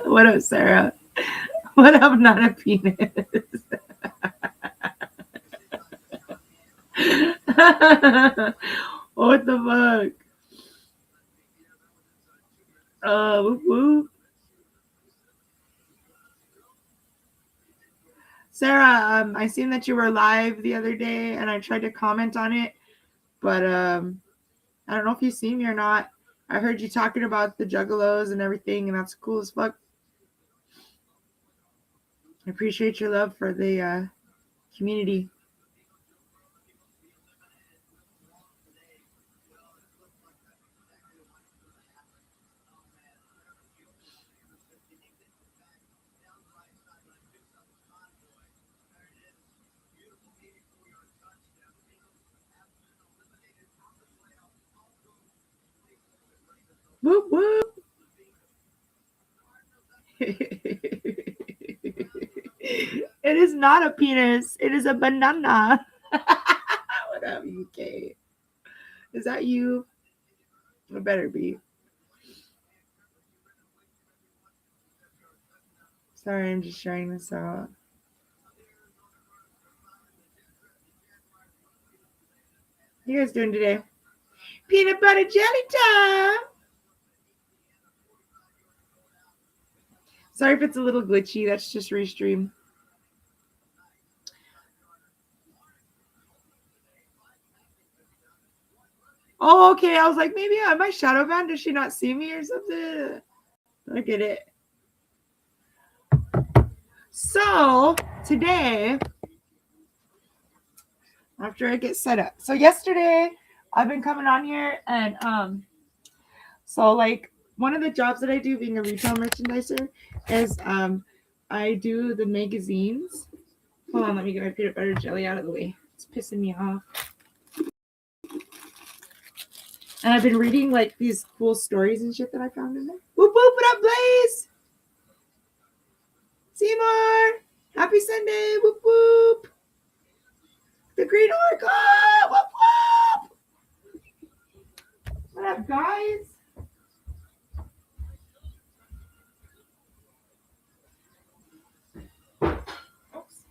What up, Sarah? What up, not a penis? What the fuck? Whoop, whoop. Sarah, I seen that you were live the other day, and I tried to comment on it, but I don't know if you seen me or not. I heard you talking about the juggalos and everything, and that's cool as fuck. I appreciate your love for the community. Whoop, whoop. It is not a penis. It is a banana. What up, UK? Is that you? It better be. Sorry, I'm just trying this out. What you guys doing today? Peanut butter jelly time. Sorry if it's a little glitchy. That's just restream. Oh, okay. I was like, maybe am I shadow banned? Does she not see me or something? I get it. So today, after I get set up. So yesterday, I've been coming on here and so like one of the jobs that I do being a retail merchandiser is I do the magazines. Hold on, let me get my peanut butter jelly out of the way. It's pissing me off. And I've been reading like these cool stories and shit that I found in there. Whoop whoop, what up, Blaze? Seymour! Happy Sunday! Whoop whoop! The Green Orca! Whoop whoop! What up, guys? Oops.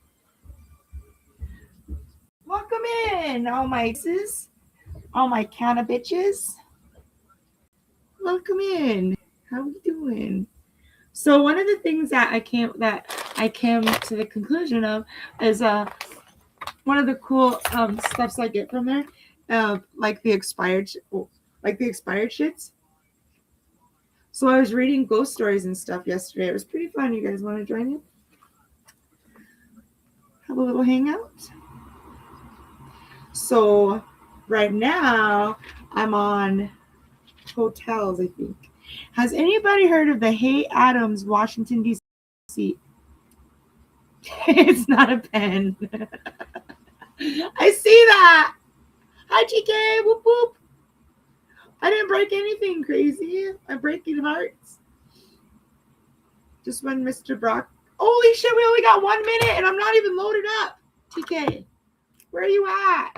Welcome in, all my exes, all my canna bitches. Welcome in. How we doing? So one of the things that I came to the conclusion of is one of the cool stuffs I get from there, like the expired shits. So I was reading ghost stories and stuff yesterday. It was pretty fun. You guys want to join in? Have a little hangout? So right now I'm on hotels, I think. Has anybody heard of the Hay Adams, Washington, D.C.? It's not a pen. I see that. Hi, TK. Whoop whoop. I didn't break anything crazy. I'm breaking hearts. Just when Mr. Brock. Holy shit, we only got 1 minute and I'm not even loaded up. TK, where are you at?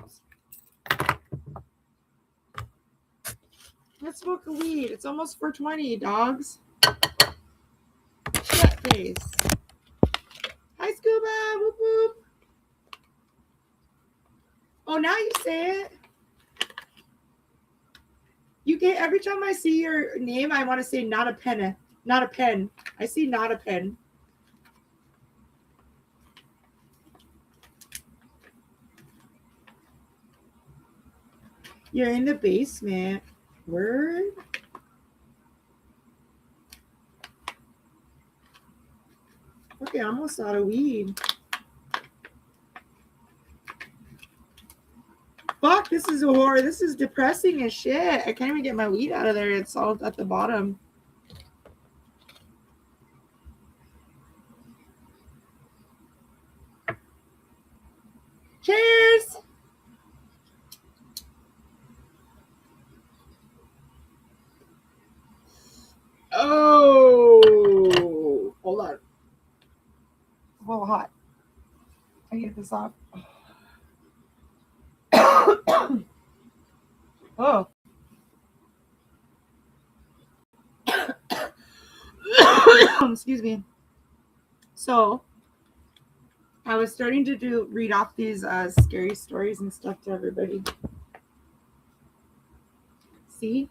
Let's smoke a weed. It's almost 4:20, dogs. Shit face. Hi, Scuba. Whoop whoop. Oh, now you say it. You get every time I see your name, I want to say not a pen. Not a pen. I see not a pen. You're in the basement. Word. Okay, I'm almost out of weed. Fuck, this is a horror. This is depressing as shit. I can't even get my weed out of there. It's all at the bottom. Cheers! Oh, hold on. It's a little hot. I get this off. Oh. Excuse me. So, I was starting to read off these scary stories and stuff to everybody. See?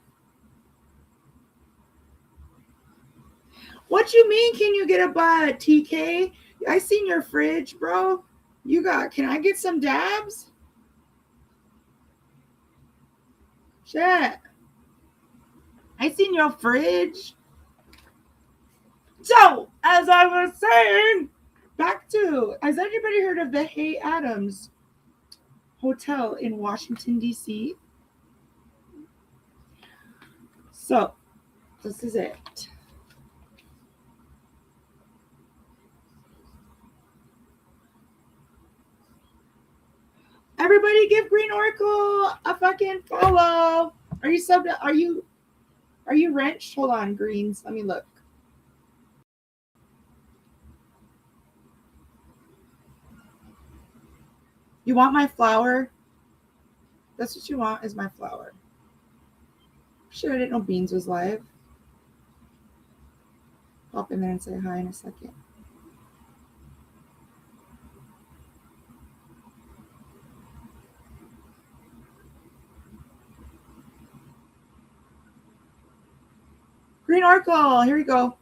What you mean? Can you get a bud, TK? I seen your fridge, bro. Can I get some dabs? Shit. I seen your fridge. So, as I was saying, has anybody heard of the Hay Adams Hotel in Washington, D.C.? So, this is it. Everybody give Green Oracle a fucking follow. Are you subbed? Are you wrenched? Hold on, Greens. Let me look. You want my flower? That's what you want, is my flower. Shit, I didn't know Beans was live. Pop in there and say hi in a second. Green Oracle, here we go.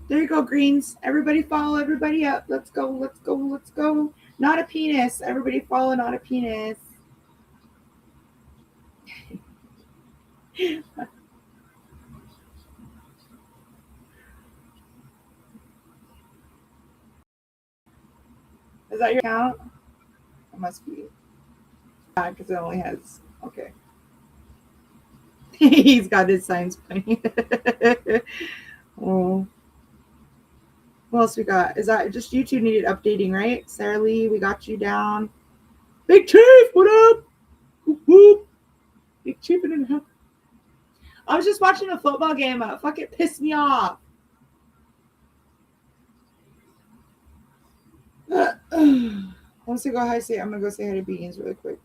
There you go, Greens. Everybody follow everybody up. Let's go, let's go, let's go. Not a penis. Everybody follow Not a Penis. Is that your account? It must be. Yeah, because it only has. Okay. He's got his signs playing. Oh. What else we got? Is that just YouTube needed updating, right? Sarah Lee, we got you down. Big Chief, what up? Whoop, whoop. Big Chief in the house. I was just watching a football game. Fuck, it pissed me off. Once I go hi, I'm gonna go say hi to Beans really quick.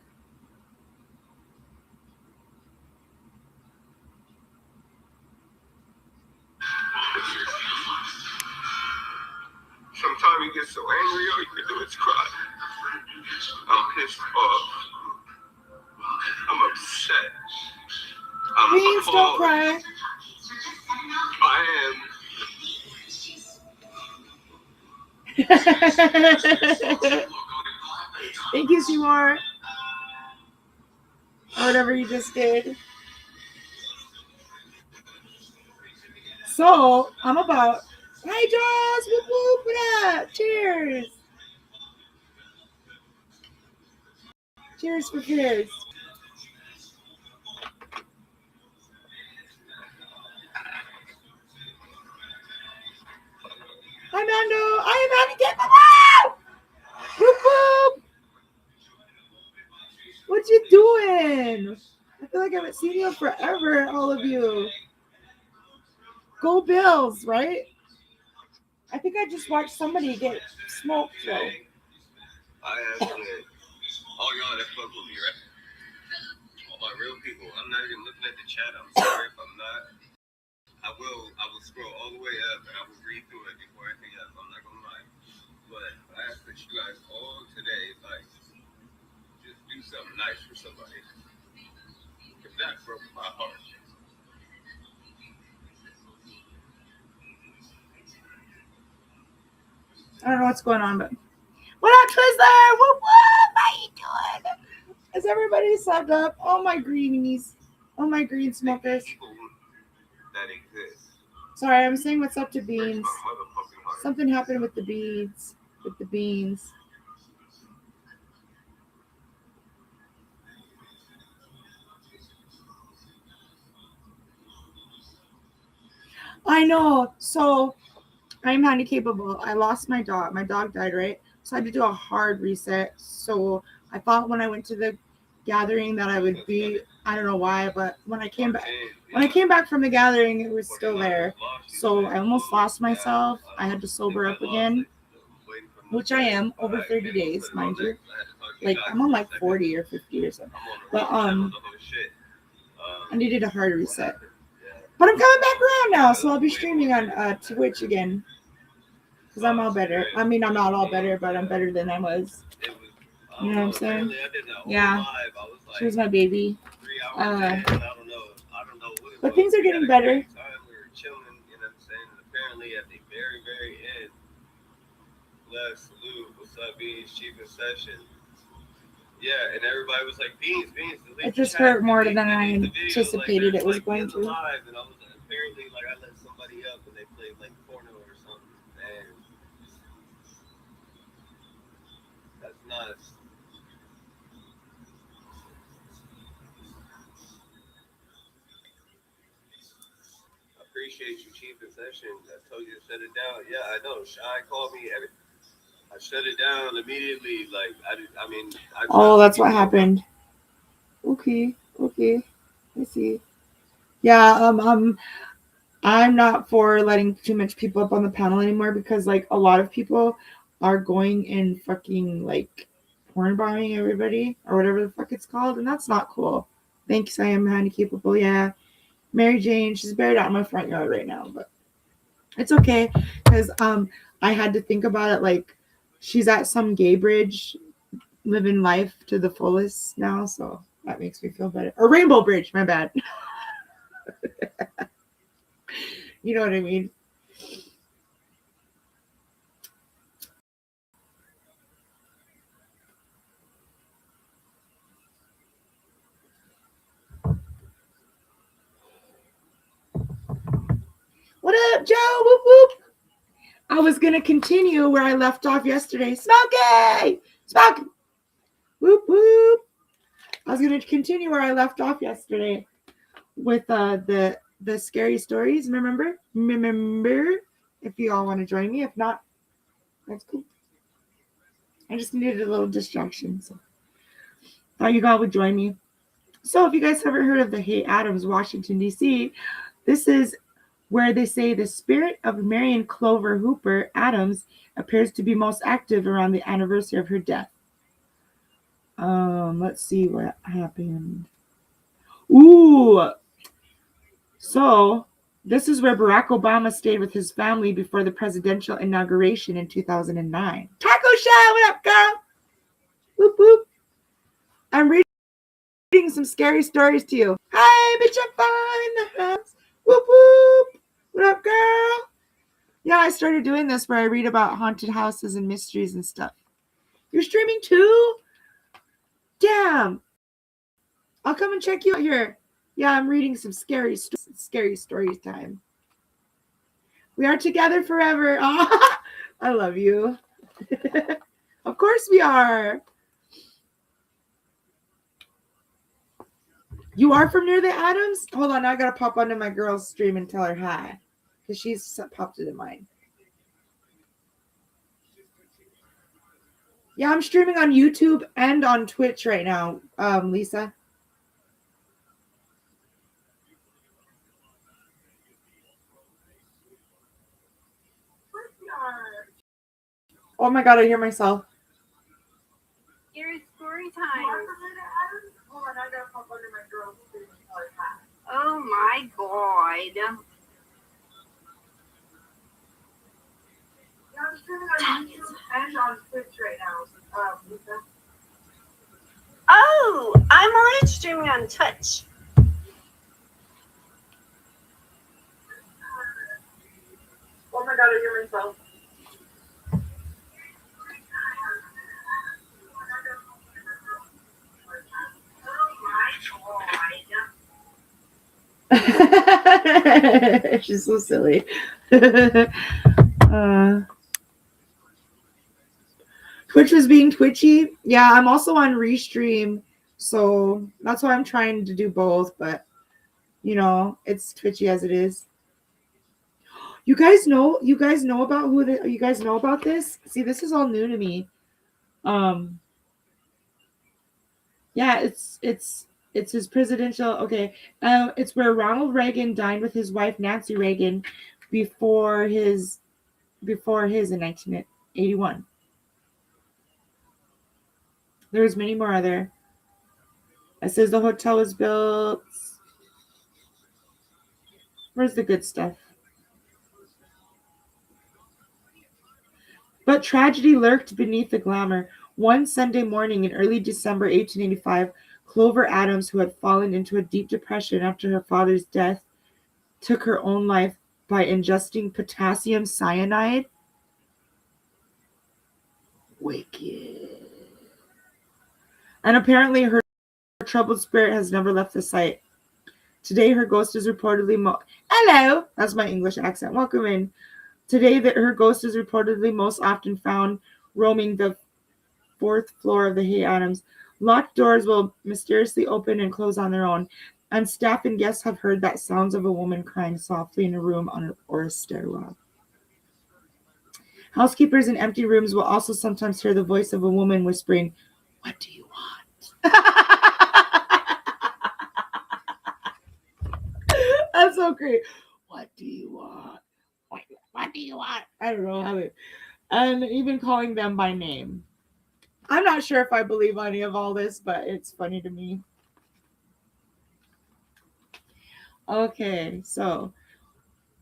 Sometimes you get so angry, all you can do is cry. I'm pissed off. I'm upset. I'm Beans, appalled. don't cry. I am. Thank you, Seymour. Or whatever you just did. So, I'm about. Hi, Jaws! Whoop whoop! What up? Cheers! Cheers for cheers. Hi, Mando! I am out to get my doing? I feel like I haven't seen you in forever, all of you. Go Bills, right? I think I just watched somebody get smoked, though. I asked that all y'all that fuck with me, right? All my real people. I'm not even looking at the chat. I'm sorry if I'm not. I will scroll all the way up and I will read through it before anything else. I'm not gonna lie. But I ask that you guys all today, like, just do something nice for somebody. If that broke my heart. I don't know what's going on, but what up, Twizzler? Whoop whoop! How you doing? Is everybody subbed up? Oh my greenies. Oh my green smokers. That exists. Sorry, I'm saying what's up to Breaks Beans. my motherfucking heart. Something happened with the beads. With the beans. I know. So I'm handicapable. I lost my dog. My dog died, right? So I had to do a hard reset. So I thought when I went to the gathering that I would be, I don't know why, but when I came back from the gathering, it was still there. So I almost lost myself. I had to sober up again, which I am over 30 days, mind you. Like I'm on like 40 or 50 or something. But I needed a hard reset. But I'm coming back around now, so I'll be streaming on Twitch again. Because I'm all better. I mean, I'm not all better, but I'm better than I was. You know what I'm saying? Yeah. She was my baby. But things are getting better. We were chilling, you know what I'm saying? And apparently at the very, very end, last salute, what's up, Beans, Chief in session. Yeah, and everybody was like, Beans. It just hurt more than I anticipated it was going to. And I was like, apparently, like, I let somebody up and they played like porno or something. And that's nuts. I appreciate you, Chief in session. I told you to shut it down. Yeah, I know. Shy called me. I shut it down immediately. Like, I mean. Oh, that's what happened. Okay. I see. Yeah, I'm not for letting too much people up on the panel anymore because like a lot of people are going and fucking like porn bombing everybody or whatever the fuck it's called, and that's not cool. Thanks, I am handicapable. Yeah. Mary Jane, she's buried out in my front yard right now, but it's okay because I had to think about it like she's at some gay bridge living life to the fullest now, so that makes me feel better. Or Rainbow Bridge, my bad. You know what I mean? What up, Joe? Whoop whoop. I was gonna continue where I left off yesterday. Smokey! Whoop whoop. I was gonna continue where I left off yesterday with the scary stories. Remember? If you all want to join me. If not, that's cool. I just needed a little distraction, so thought you all would join me. So if you guys haven't heard of the Hay Adams, Washington, D.C., this is where they say the spirit of Marion Clover Hooper Adams appears to be most active around the anniversary of her death. Let's see what happened. Ooh. So this is where Barack Obama stayed with his family before the presidential inauguration in 2009. Taco Shy, what up, girl? Whoop, whoop. I'm reading some scary stories to you. Hi, bitch, I'm fine in the house. Whoop, whoop. What up, girl? Yeah, I started doing this where I read about haunted houses and mysteries and stuff. You're streaming too? Damn. I'll come and check you out here. Yeah, I'm reading some scary stories time. We are together forever. Oh, I love you. Of course we are. You are from near the Adams? Hold on, I gotta pop onto my girl's stream and tell her hi. Because she's popped into mine. Yeah, I'm streaming on YouTube and on Twitch right now, Lisa. Oh my god, I hear myself. Your story time. Oh my god. Oh, I'm live streaming on Twitch. Oh my god, I hear myself. She's so silly. Twitch was being twitchy. Yeah, I'm also on Restream, so that's why I'm trying to do both, but you know, it's twitchy as it is. You guys know about you guys know about this? See, this is all new to me. Yeah, it's his presidential. Okay, it's where Ronald Reagan dined with his wife Nancy Reagan before his in 1981. There's many more other. It says the hotel was built. Where's the good stuff? But tragedy lurked beneath the glamour. One Sunday morning in early December 1885, Clover Adams, who had fallen into a deep depression after her father's death, took her own life by ingesting potassium cyanide. Wicked. And apparently her troubled spirit has never left the site. Today her ghost is reportedly Hello! That's my English accent. Welcome in. Today her ghost is reportedly most often found roaming the 4th floor of the Hay Adams. Locked doors will mysteriously open and close on their own, and staff and guests have heard that sounds of a woman crying softly in a room or a stairwell. Housekeepers in empty rooms will also sometimes hear the voice of a woman whispering, "What do you want?" That's so great. What do you want? What do you want? I don't know how to. And even calling them by name. I'm not sure if I believe any of all this, but it's funny to me. Okay, so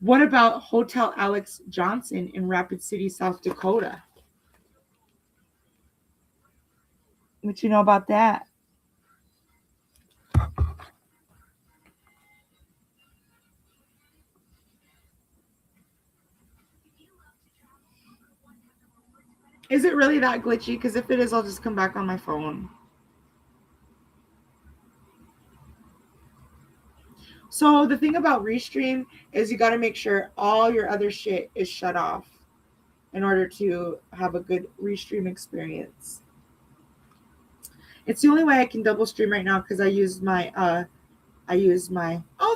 what about Hotel Alex Johnson in Rapid City, South Dakota? What you know about that? Is it really that glitchy? Because if it is, I'll just come back on my phone. So the thing about Restream is you got to make sure all your other shit is shut off in order to have a good Restream experience. It's the only way I can double stream right now because I use my oh,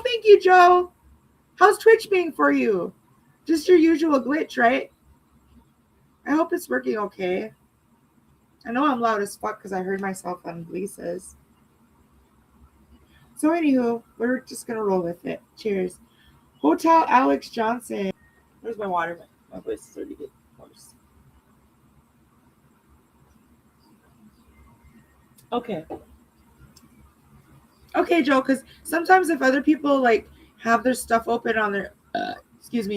thank you, Joe. How's Twitch being for you? Just your usual glitch, right? I hope it's working okay. I know I'm loud as fuck because I heard myself on Lisa's. So anywho, we're just gonna roll with it. Cheers. Hotel Alex Johnson. Where's my water? My voice is already getting worse. Okay. Okay, Joe, because sometimes if other people like have their stuff open on their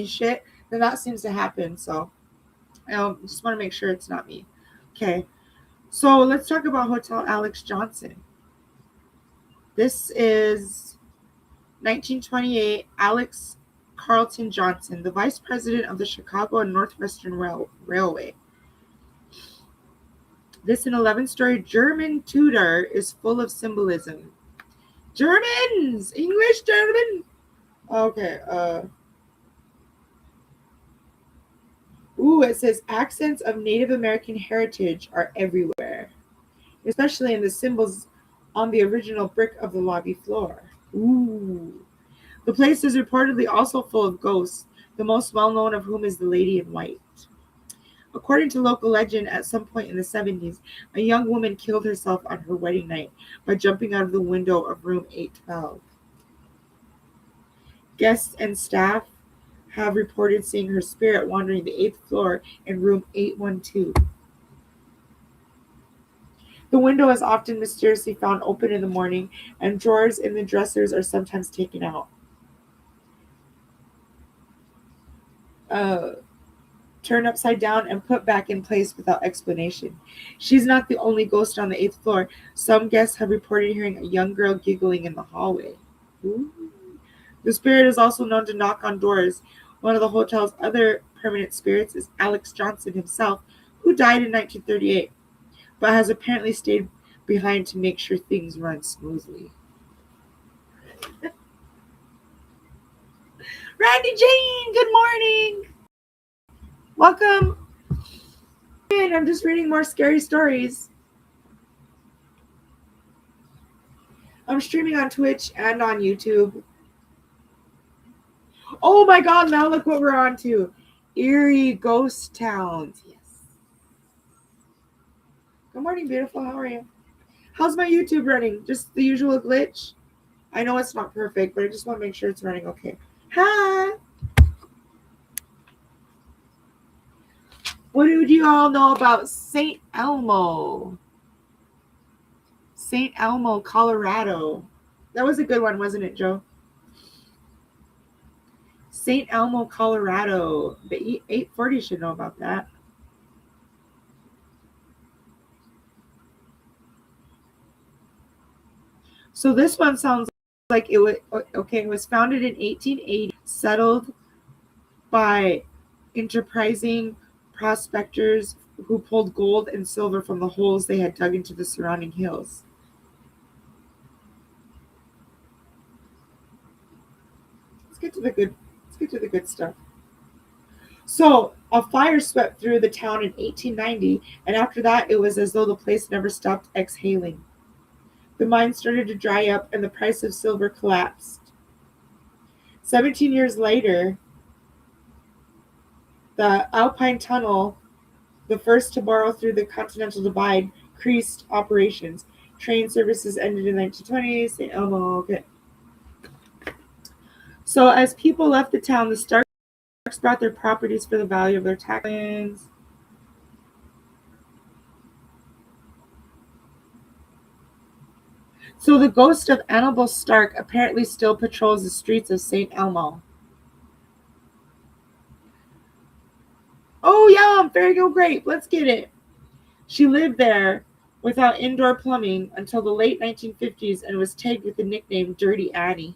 shit, then that seems to happen. So I just want to make sure it's not me. Okay. So let's talk about Hotel Alex Johnson. This is 1928, Alex Carlton Johnson, the vice president of the Chicago and Northwestern Railway. This an 11-story German Tudor is full of symbolism. Germans! English German! Okay, it says accents of Native American heritage are everywhere, especially in the symbols on the original brick of the lobby floor. Ooh. The place is reportedly also full of ghosts, the most well-known of whom is the Lady in White. According to local legend, at some point in the 70s, a young woman killed herself on her wedding night by jumping out of the window of room 812. Guests and staff have reported seeing her spirit wandering the 8th floor in room 812. The window is often mysteriously found open in the morning, and drawers in the dressers are sometimes taken out. Turned upside down and put back in place without explanation. She's not the only ghost on the 8th floor. Some guests have reported hearing a young girl giggling in the hallway. Ooh. The spirit is also known to knock on doors. One of the hotel's other permanent spirits is Alex Johnson himself, who died in 1938, but has apparently stayed behind to make sure things run smoothly. Randy Jane, good morning. Welcome. I'm just reading more scary stories. I'm streaming on Twitch and on YouTube. Oh my god, now look what we're on to. Eerie ghost towns. Yes. Good morning, beautiful. How are you? How's my YouTube running? Just the usual glitch? I know it's not perfect, but I just want to make sure it's running okay. Hi. What do you all know about St. Elmo? St. Elmo, Colorado. That was a good one, wasn't it, Joe? St. Elmo, Colorado. The 840 should know about that. So this one sounds like it was okay. It was founded in 1880, settled by enterprising prospectors who pulled gold and silver from the holes they had dug into the surrounding hills. Let's get to the good stuff. So a fire swept through the town in 1890, and after that, it was as though the place never stopped exhaling. The mine started to dry up, and the price of silver collapsed. 17 years later, the Alpine Tunnel, the first to borrow through the Continental Divide, ceased operations. Train services ended in 1920. St. Elmo. Okay. So as people left the town, the Starks brought their properties for the value of their tax lands. So the ghost of Annabelle Stark apparently still patrols the streets of St. Elmo. Oh, yeah, Fairygo Grape. Let's get it. She lived there without indoor plumbing until the late 1950s and was tagged with the nickname Dirty Annie.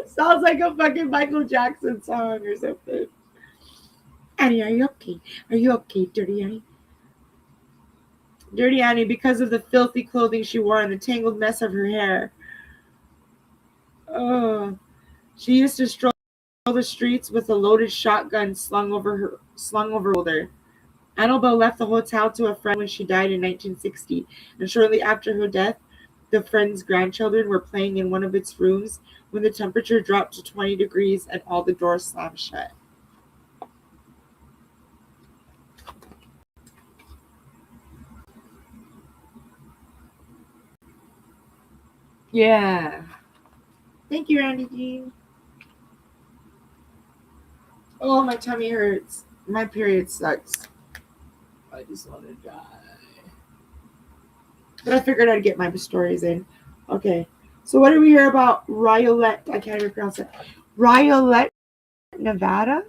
Sounds like a fucking Michael Jackson song or something. Annie, are you okay? Are you okay, Dirty Annie? Dirty Annie, because of the filthy clothing she wore and the tangled mess of her hair. Oh, she used to stroll the streets with a loaded shotgun slung over her shoulder. Annabelle left the hotel to a friend when she died in 1960, and shortly after her death, the friend's grandchildren were playing in one of its rooms when the temperature dropped to 20 degrees and all the doors slammed shut. Yeah. Thank you, Randy Jean. Oh, my tummy hurts. My period sucks. I just want to die. But I figured I'd get my stories in. Okay. So what did we hear about Riolet? I can't even pronounce it. Riolet, Nevada?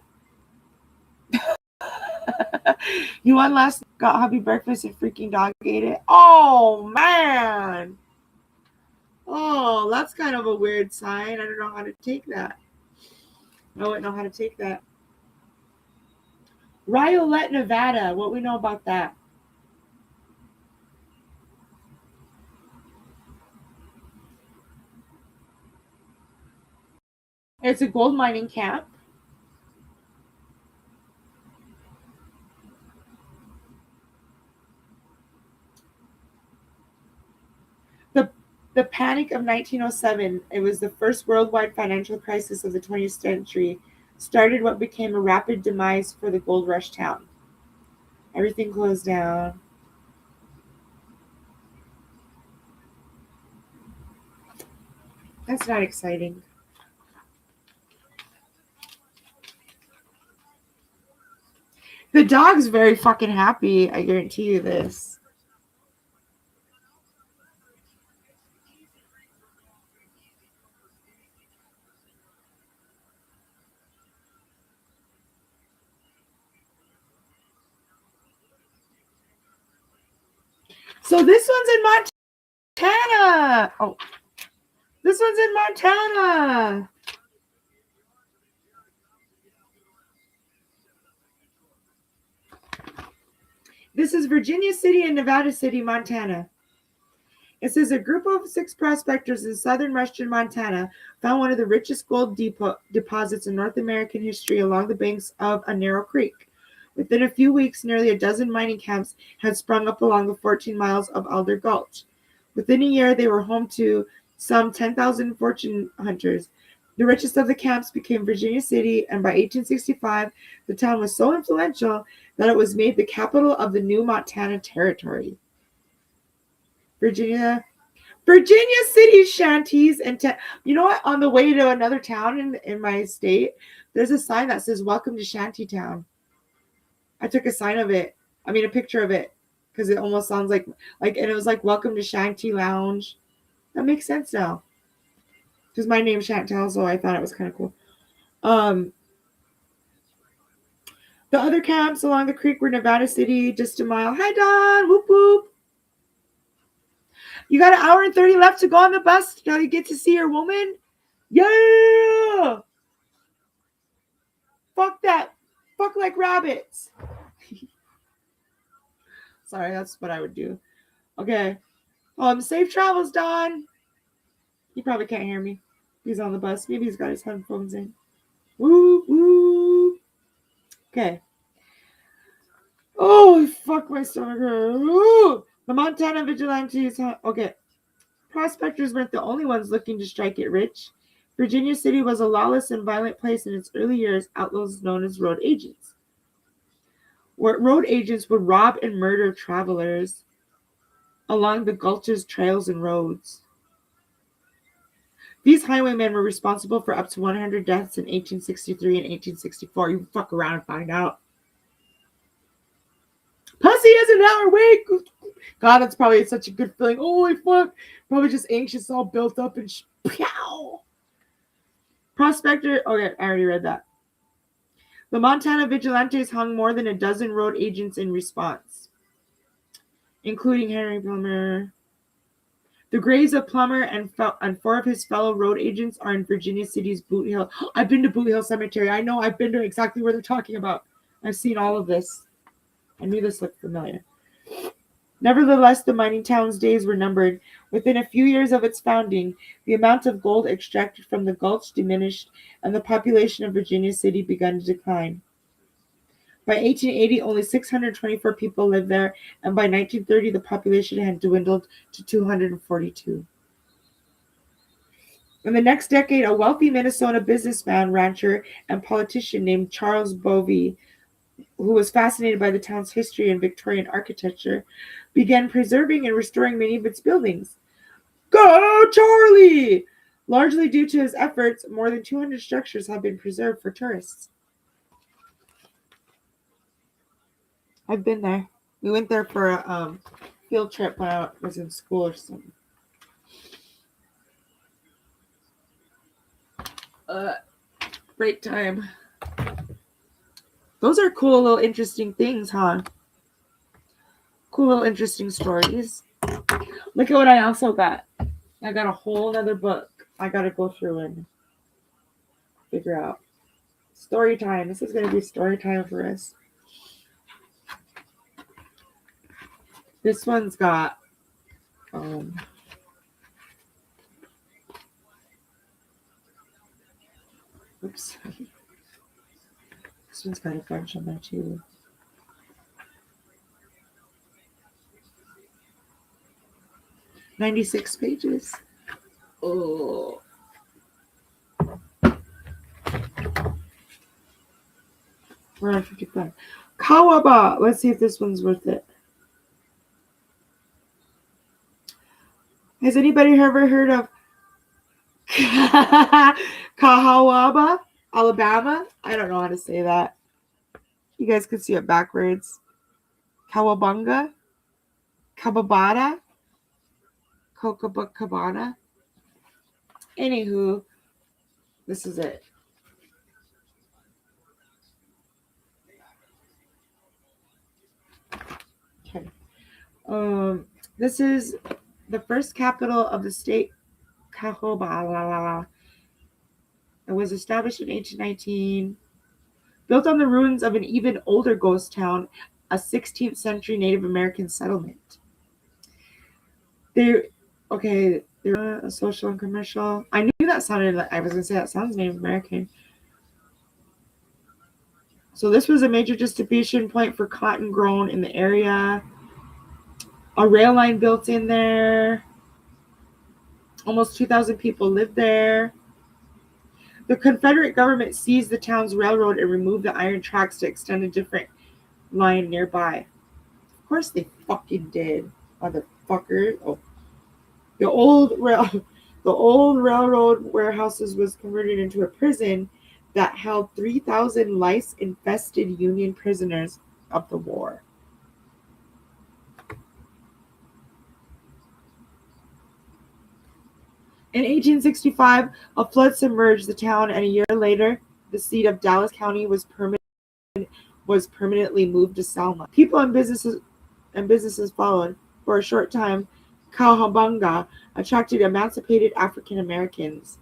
You won last, got hubby breakfast and freaking dog ate it. Oh, man. Oh, that's kind of a weird sign. I don't know how to take that. I wouldn't know how to take that. Riolet, Nevada. What we know about that? It's a gold mining camp. The Panic of 1907, it was the first worldwide financial crisis of the 20th century, started what became a rapid demise for the gold rush town. Everything closed down. That's not exciting. The dog's very fucking happy. I guarantee you this. So this one's in Montana. Oh, this one's in Montana. This is Virginia City and Nevada City, Montana. It says a group of 6 prospectors in southern western Montana found one of the richest gold deposits in North American history along the banks of a narrow creek. Within a few weeks, nearly a dozen mining camps had sprung up along the 14 miles of Alder Gulch. Within a year, they were home to some 10,000 fortune hunters. The richest of the camps became Virginia City, and by 1865, the town was so influential that it was made the capital of the new Montana Territory. Virginia City shanties and you know what? On the way to another town in my state, there's a sign that says "Welcome to Shantytown." I took a picture of it, because it almost sounds like, and it was like "Welcome to Shanty Lounge." That makes sense now, because my name's Chantel, so I thought it was kind of cool. The other camps along the creek were Nevada City, just a mile. Hi, Don. Whoop whoop. You got an hour and 30 left to go on the bus. Now you get to see your woman. Yeah. Fuck that. Fuck like rabbits. Sorry, that's what I would do. Okay. Safe travels, Don. He probably can't hear me. He's on the bus. Maybe he's got his headphones in. Woo, woo. Okay. Oh, fuck my stomach. Ooh. The Montana vigilantes. Okay. Prospectors weren't the only ones looking to strike it rich. Virginia City was a lawless and violent place in its early years. Outlaws known as road agents. Where road agents would rob and murder travelers along the gulches, trails, and roads. These highwaymen were responsible for up to 100 deaths in 1863 and 1864. You fuck around and find out. Pussy is an hour awake. God, that's probably such a good feeling. Holy fuck. Probably just anxious, all built up and pow. Prospector. Okay, I already read that. The Montana vigilantes hung more than a dozen road agents in response, including Henry Plummer. The graves of Plummer and 4 of his fellow road agents are in Virginia City's Boot Hill. I've been to Boot Hill Cemetery. I know. I've been to exactly where they're talking about. I've seen all of this. I knew this looked familiar. Nevertheless, the mining town's days were numbered. Within a few years of its founding, the amount of gold extracted from the gulch diminished, and the population of Virginia City began to decline. By 1880, only 624 people lived there, and by 1930, the population had dwindled to 242. In the next decade, a wealthy Minnesota businessman, rancher, and politician named Charles Bovee, who was fascinated by the town's history and Victorian architecture, began preserving and restoring many of its buildings. Go, Charlie! Largely due to his efforts, more than 200 structures have been preserved for tourists. I've been there. We went there for a field trip when I was in school or something. Great time. Those are cool little interesting things, huh? Cool little interesting stories. Look at what I also got. I got a whole other book I gotta go through and figure out. Story time. This is gonna be story time for us. This one's got oops. This one's got a bunch on there too. $96 pages. Oh. We're on 55. Kawaba. Let's see if this one's worth it. Has anybody ever heard of Cahawaba, Alabama. I don't know how to say that. You guys can see it backwards. Kawabunga, Kababada, Copacabana. Anywho, this is it. Okay. This is the first capital of the state, Cahobala. It was established in 1819, built on the ruins of an even older ghost town, a 16th century Native American settlement. They're a social and commercial. I knew that sounded like, I was gonna say that sounds Native American. So this was a major distribution point for cotton grown in the area. A rail line built in there. Almost 2,000 people lived there. The Confederate government seized the town's railroad and removed the iron tracks to extend a different line nearby. Of course they fucking did, motherfucker. Oh. The old railroad warehouses was converted into a prison that held 3,000 lice-infested Union prisoners of the war. In 1865, a flood submerged the town, and a year later, the seat of Dallas County was permanently moved to Selma. People and businesses followed. For a short time, Cowabunga attracted emancipated African Americans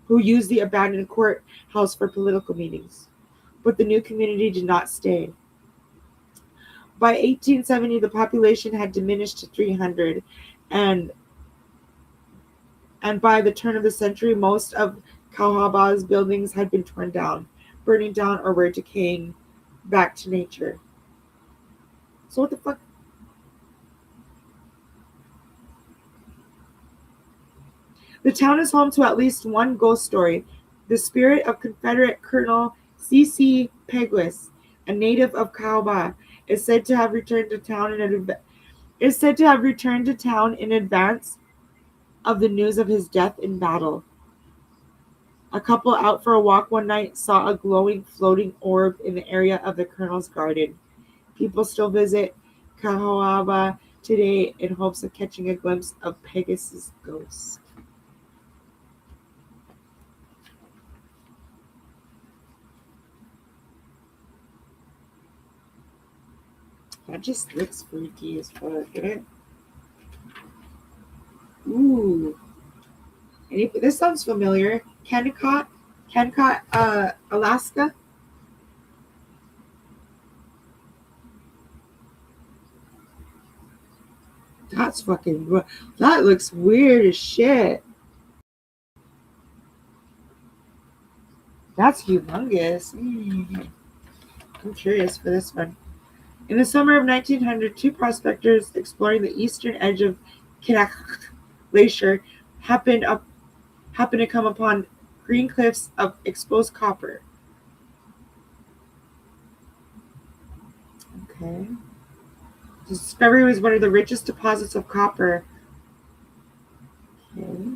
who used the abandoned courthouse for political meetings. But the new community did not stay. By 1870, the population had diminished to 300, and by the turn of the century, most of Cahawba's buildings had been torn down, burning down, or were decaying back to nature. So what the fuck? The town is home to at least one ghost story. The spirit of Confederate Colonel C.C. Peguis, a native of Cahawba, is said to have returned to town in advance of the news of his death in battle. A couple out for a walk one night saw a glowing, floating orb in the area of the colonel's garden. People still visit Cahawba today in hopes of catching a glimpse of Pegasus' ghost. That just looks freaky as fuck, isn't it? Ooh. This sounds familiar. Kennecott, Alaska. That looks weird as shit. That's humongous. I'm curious for this one. In the summer of 1900, two prospectors exploring the eastern edge of Kennecott Glacier happened to come upon green cliffs of exposed copper. Okay. The discovery was one of the richest deposits of copper. Okay.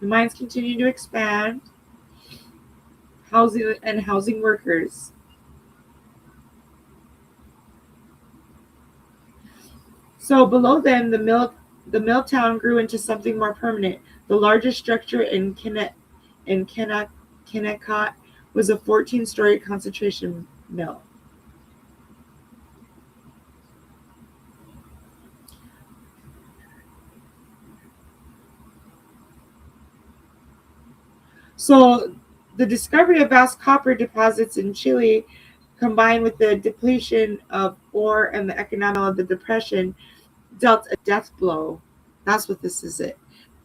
The mines continue to expand, housing workers. So below them, the mill town grew into something more permanent. The largest structure in Kennecott was a 14-story concentration mill. So the discovery of vast copper deposits in Chile, combined with the depletion of ore and the economic of the Depression, dealt a death blow. That's what this is. It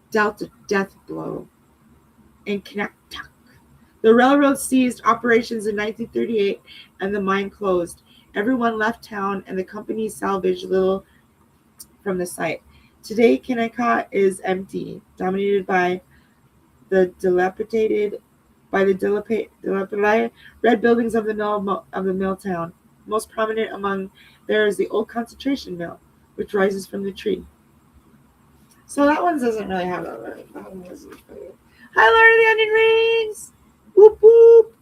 dealt a death blow in Kennecott. The railroad ceased operations in 1938, and the mine closed. Everyone left town, and the company salvaged little from the site. Today, Kennecott is empty, dominated by the dilapidated red buildings of the mill town. Most prominent among there is the old concentration mill, which rises from the tree. So that one doesn't really have that one. That one wasn't good. Hi, Lord of the Onion Rings! Whoop whoop!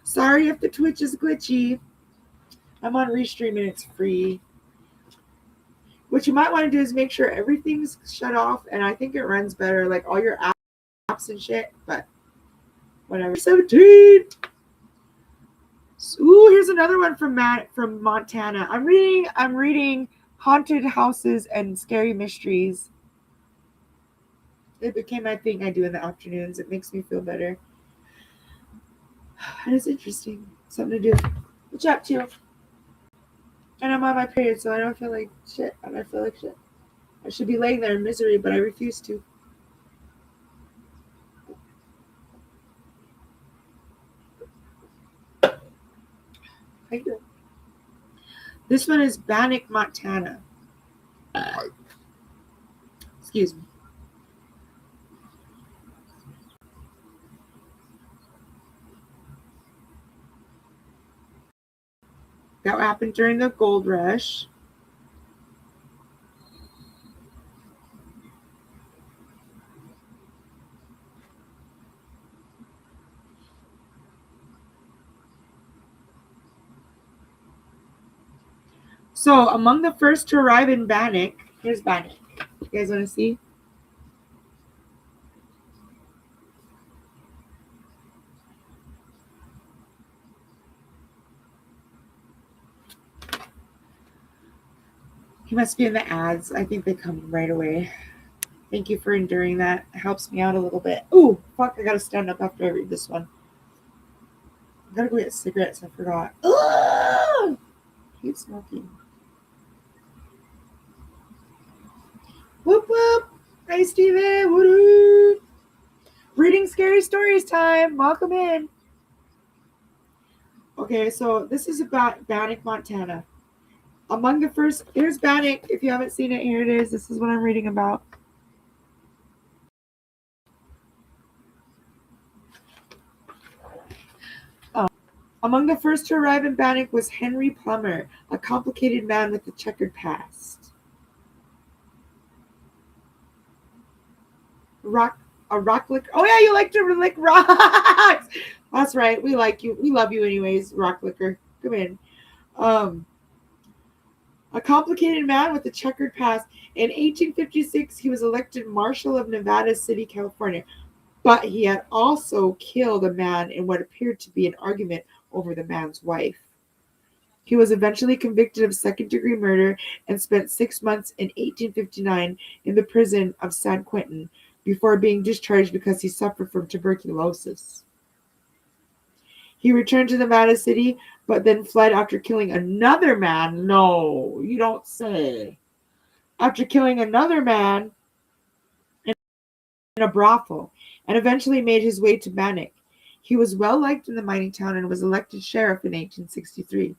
Sorry if the Twitch is glitchy. I'm on Restream and it's free. What you might want to do is make sure everything's shut off, and I think it runs better, like all your apps and shit, but whatever. 17! Ooh, here's another one from Montana. I'm reading Haunted Houses and Scary Mysteries. It became my thing I do in the afternoons. It makes me feel better. And it's interesting. Something to do. What's up, too? And I'm on my period, so I don't feel like shit. I don't feel like shit. I should be laying there in misery, but I refuse to. Thank you. This one is Bannock, Montana. Excuse me. That happened during the gold rush. So, among the first to arrive in Bannock, here's Bannock. You guys want to see? He must be in the ads. I think they come right away. Thank you for enduring that. It helps me out a little bit. Ooh, fuck, I gotta stand up after I read this one. I gotta go get cigarettes, I forgot. Ugh! I hate smoking. Whoop whoop! Hi, Steven! Woo-hoo! Reading Scary Stories time! Welcome in! Okay, so this is about Bannock, Montana. Among the first, here's Bannock. If you haven't seen it, here it is. This is what I'm reading about. Among the first to arrive in Bannock was Henry Plummer, a complicated man with a checkered past. A rock licker. Oh yeah, you like to lick rocks. That's right. We like you. We love you anyways, rock licker. Come in. A complicated man with a checkered past. In 1856, he was elected Marshal of Nevada City, California. But he had also killed a man in what appeared to be an argument over the man's wife. He was eventually convicted of second-degree murder and spent 6 months in 1859 in the prison of San Quentin before being discharged because he suffered from tuberculosis. He returned to Nevada City, but then fled after killing another man. No, you don't say. After killing another man in a brothel, and eventually made his way to Bannock. He was well liked in the mining town and was elected sheriff in 1863.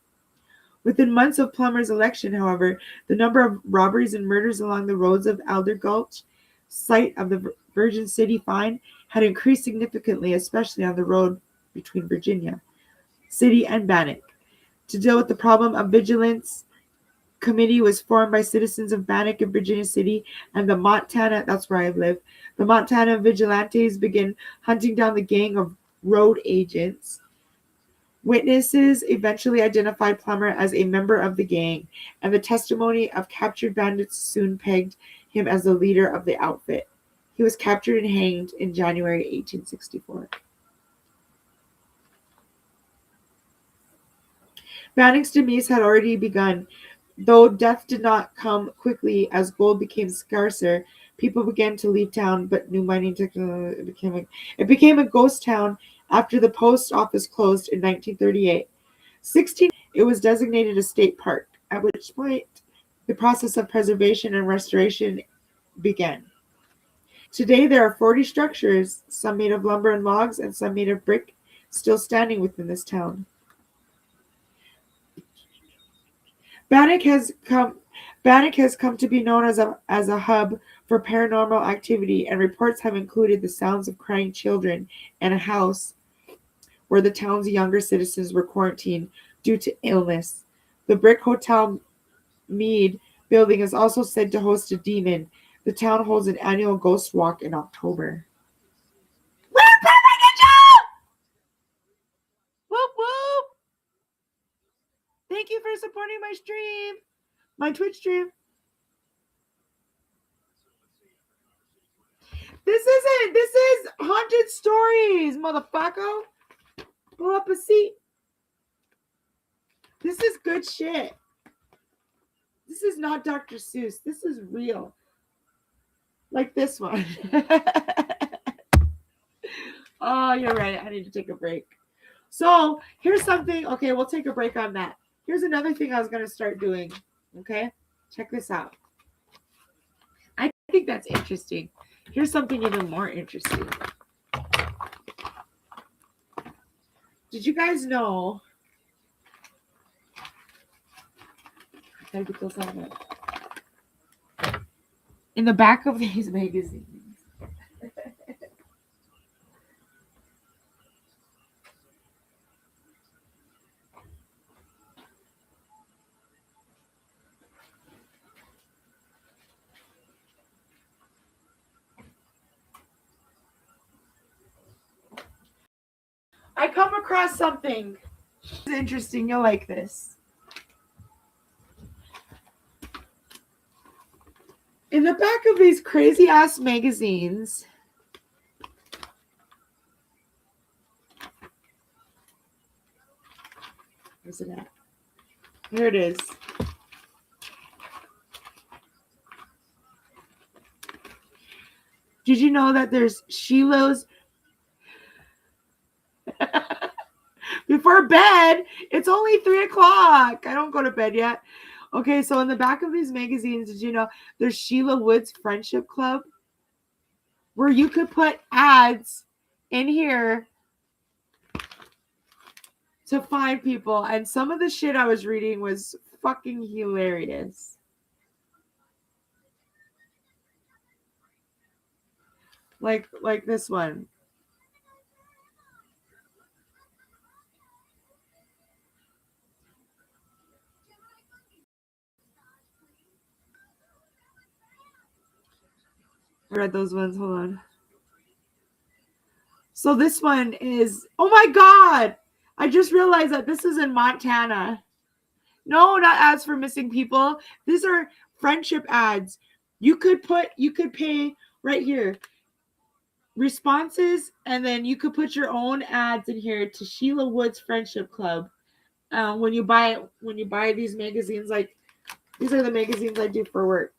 Within months of Plummer's election, however, the number of robberies and murders along the roads of Alder Gulch, site of the Virgin City Find, had increased significantly, especially on the road between Virginia City and Bannock. To deal with the problem, a vigilance committee was formed by citizens of Bannock and Virginia City, and the Montana, that's where I live, the Montana vigilantes began hunting down the gang of road agents. Witnesses eventually identified Plummer as a member of the gang, and the testimony of captured bandits soon pegged him as the leader of the outfit. He was captured and hanged in January 1864. Bannock's demise had already begun. Though death did not come quickly as gold became scarcer, people began to leave town, but new mining technology became a ghost town after the post office closed in 1938. It was designated a state park, at which point the process of preservation and restoration began. Today there are 40 structures, some made of lumber and logs and some made of brick, still standing within this town. Bannock has come to be known as a hub for paranormal activity, and reports have included the sounds of crying children and a house where the town's younger citizens were quarantined due to illness. The Brick Hotel Mead building is also said to host a demon. The town holds an annual ghost walk in October. We're perfect at job! Whoop whoop! Thank you for supporting my stream. My Twitch stream. This is Haunted Stories, motherfucker. Pull up a seat. This is good shit. This is not Dr. Seuss. This is real. Like this one. Oh, you're right. I need to take a break. So here's something. Okay, we'll take a break on that. Here's another thing I was going to start doing. Okay, check this out. I think that's interesting. Here's something even more interesting. Did you guys know? Gotta get those out of there. In the back of these magazines. I come across something. It's interesting. You'll like this. In the back of these crazy ass magazines, where's it at? Here it is. Did you know that there's Sheila's before bed? It's only 3:00. I don't go to bed yet. Okay, so in the back of these magazines, did you know there's Sheila Woods Friendship Club, where you could put ads in here to find people, and some of the shit I was reading was fucking hilarious. Like this one. I read those ones. Hold on. So this one is, oh my God. I just realized that this is in Montana. No, not ads for missing people. These are friendship ads. You could pay right here. Responses, and then you could put your own ads in here to Sheila Woods Friendship Club. When you buy these magazines, like these are the magazines I do for work,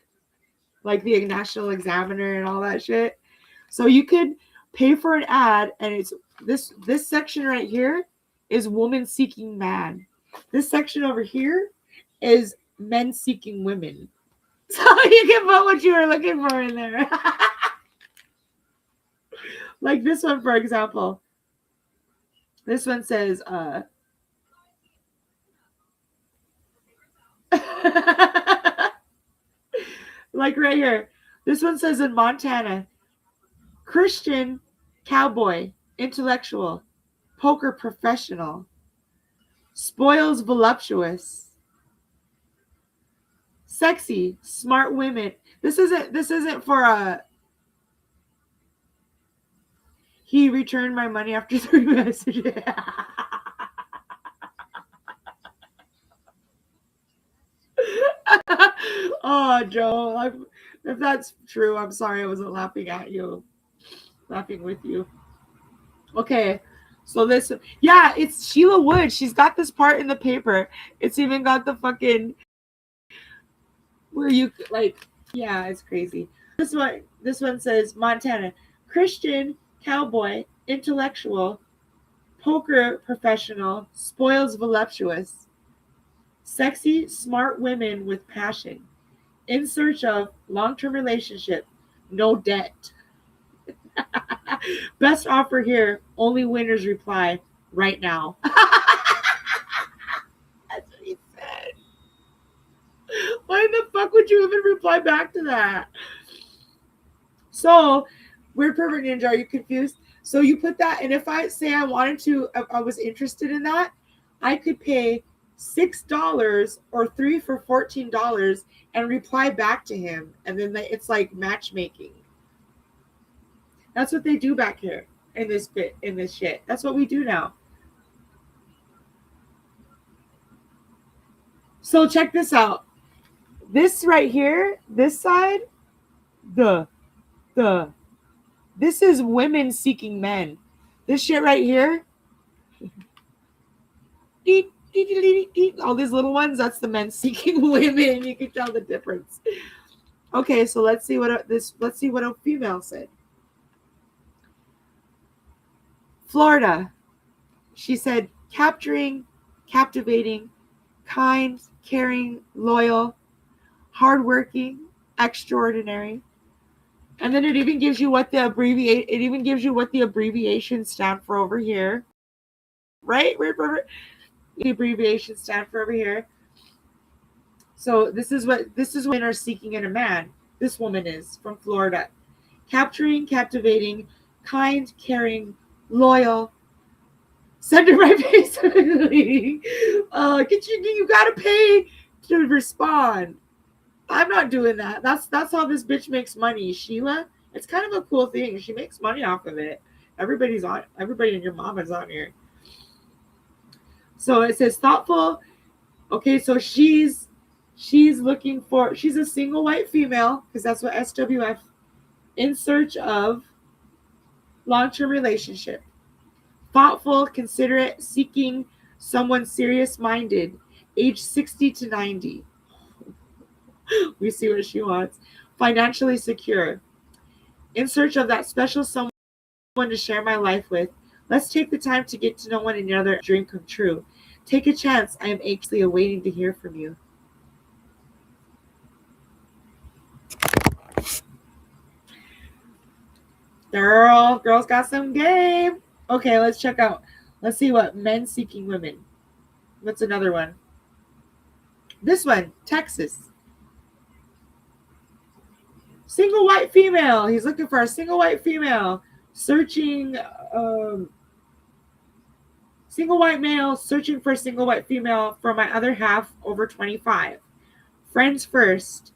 like the National Examiner and all that shit. So you could pay for an ad, and it's this section right here is woman seeking man. This section over here is men seeking women. So you can put what you are looking for in there. Like this one, for example. This one says, like right here. This one says in Montana, Christian cowboy, intellectual, poker professional, spoils voluptuous, sexy, smart women. This isn't for a. He returned my money after 3 messages. Oh, Joe. If that's true, I'm sorry I wasn't laughing at you. Laughing with you. Okay. So this, yeah, it's Sheila Wood. She's got this part in the paper. It's even got the fucking, where you, like, yeah, it's crazy. This one says Montana. Christian cowboy, intellectual, poker professional, spoils voluptuous, sexy, smart women with passion, in search of long-term relationship, no debt. Best offer here, only winners reply right now. That's what he said. Why the fuck would you even reply back to that? So, Weird Pervert Ninja, are you confused? So you put that, and if I say I wanted to, I was interested in that, I could pay $6 or 3 for $14 and reply back to him. And then it's like matchmaking. That's what they do back here in this shit. That's what we do now. So check this out. This right here, this side, this is women seeking men. This shit right here, all these little ones, that's the men seeking women. You can tell the difference. Okay, so let's see what a female said. Florida. She said capturing, captivating, kind, caring, loyal, hardworking, extraordinary. And then it even gives you what the abbreviations stand for over here. Right? The abbreviations stand for over here. So this is what women are seeking in a man. This woman is from Florida. Capturing, captivating, kind, caring, loyal. Send it right basically. You gotta pay to respond. I'm not doing that. That's how this bitch makes money, Sheila. It's kind of a cool thing. She makes money off of it. Everybody and your mama's on here. So it says thoughtful. Okay, so she's a single white female, because that's what SWF, in search of long-term relationship. Thoughtful, considerate, seeking someone serious-minded, age 60 to 90. We see what she wants. Financially secure. In search of that special someone to share my life with. Let's take the time to get to know one another. Dream come true. Take a chance. I am anxiously awaiting to hear from you. Girls got some game. Okay, let's check out. Let's see what men seeking women. What's another one? This one, Texas. Single white female. He's looking for a single white female. Searching, single white male, searching for a single white female for my other half over 25. Friends first.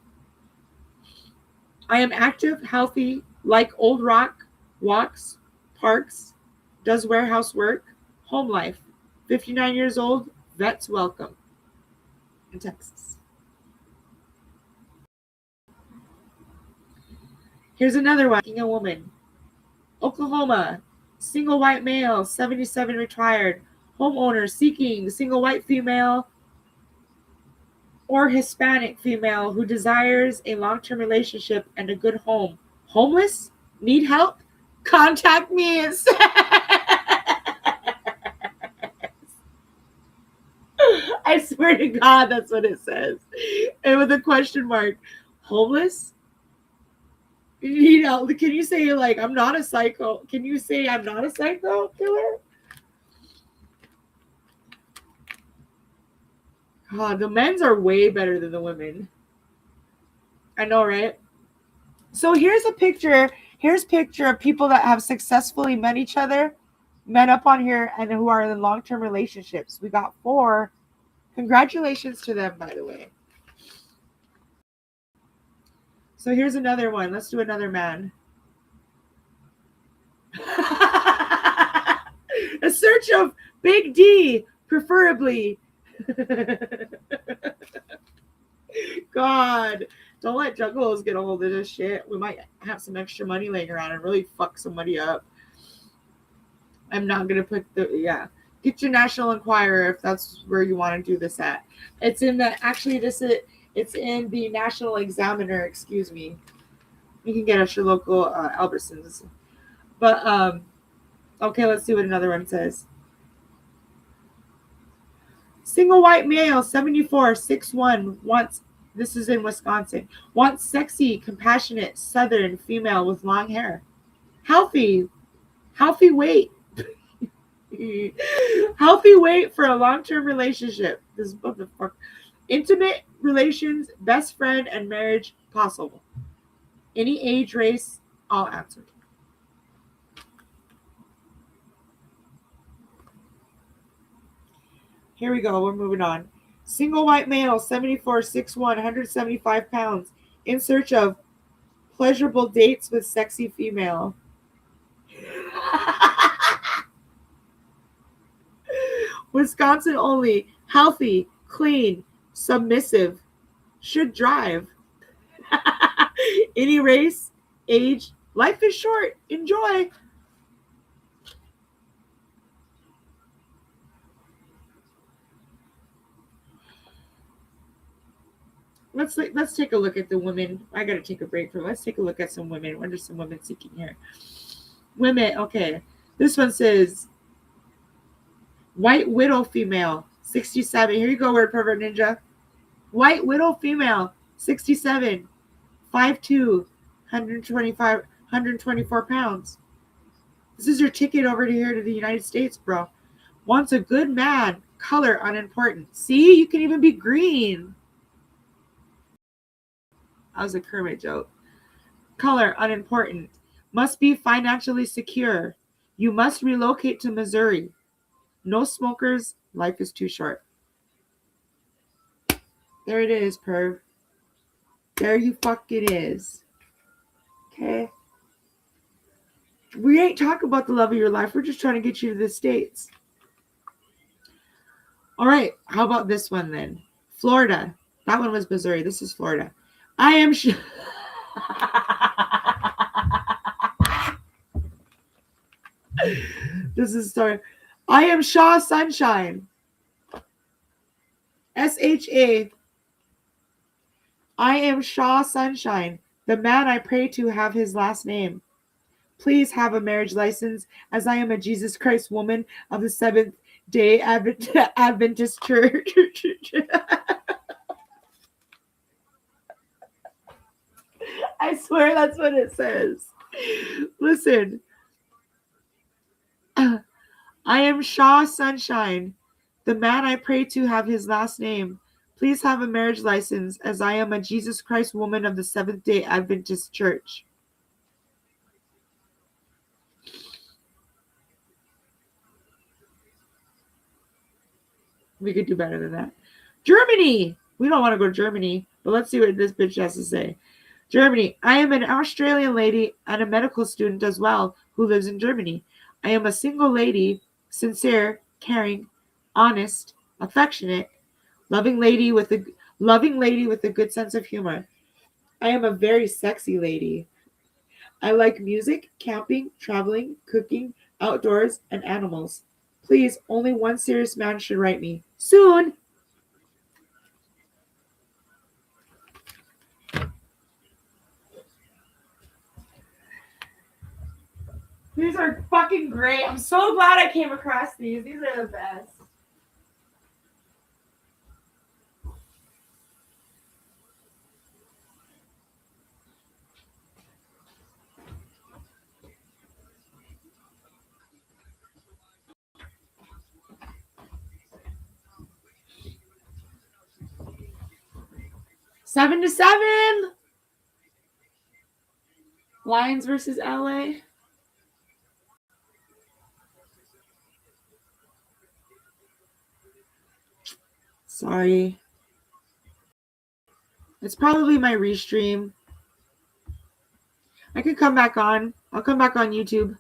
I am active, healthy, like old rock, walks, parks, does warehouse work, home life. 59 years old, vets welcome. In Texas. Here's another one. A woman. Oklahoma. Single white male, 77 retired. Homeowner seeking single white female or Hispanic female who desires a long-term relationship and a good home. Homeless? Need help? Contact me. I swear to God, that's what it says. And with a question mark. Homeless? You know, can you say, like, I'm not a psycho? Can you say I'm not a psycho killer? God, the men's are way better than the women. I know, right? So here's a picture. Here's a picture of people that have successfully met each other, met up on here, and who are in long-term relationships. We got 4. Congratulations to them, by the way. So here's another one. Let's do another man. A search of Big D, preferably. God, don't let juggalos get a hold of this shit. We might have some extra money laying around and really fuck somebody up. I'm not going to put Get your National Enquirer if that's where you want to do this at. It's in it's in the National Examiner, excuse me. You can get at your local Albertsons. But, okay, let's see what another one says. Single white male, 74, 6'1", this is in Wisconsin, wants sexy, compassionate, southern female with long hair. Healthy weight. Healthy weight for a long-term relationship. This is what the fuck. Intimate relations, best friend, and marriage possible. Any age, race, all answered. Here we go. We're moving on. Single white male, 74, 6'1", 175 pounds, in search of pleasurable dates with sexy female. Wisconsin only, healthy, clean, submissive, should drive. Any race, age, life is short. Enjoy. Let's take a look at the women. I gotta take a break for. Let's take a look at some women. What are some women seeking here? Women. Okay, this one says white widow female, 67. Here you go, word pervert ninja. White widow female, 67, 5'2", 125, 124 pounds. This is your ticket over to here to the United States, bro. Wants a good man. Color unimportant. See, you can even be green. That was a Kermit joke. Color unimportant. Must be financially secure. You must relocate to Missouri. No smokers. Life is too short. There it is, perv. There you fucking is. Okay? We ain't talking about the love of your life. We're just trying to get you to the States. All right. How about this one then? Florida. That one was Missouri. This is Florida. I am This is story. I am Shaw Sunshine. SHA. I am Shaw Sunshine. The man I pray to have his last name. Please have a marriage license, as I am a Jesus Christ woman of the Seventh-day Adventist Church. I swear that's what it says. Listen. I am Shaw Sunshine. The man I pray to have his last name. Please have a marriage license, as I am a Jesus Christ woman of the Seventh-day Adventist Church. We could do better than that. Germany. We don't want to go to Germany, but let's see what this bitch has to say. Germany. I am an Australian lady and a medical student as well who lives in Germany. I am a single lady, sincere, caring, honest, affectionate, loving lady with a good sense of humor. I am a very sexy lady. I like music, camping, traveling, cooking, outdoors, and animals. Please, only one serious man should write me. Soon! These are fucking great. I'm so glad I came across these. These are the best. Seven to 7. Lions versus LA. Sorry. It's probably my restream. I could come back on. I'll come back on YouTube.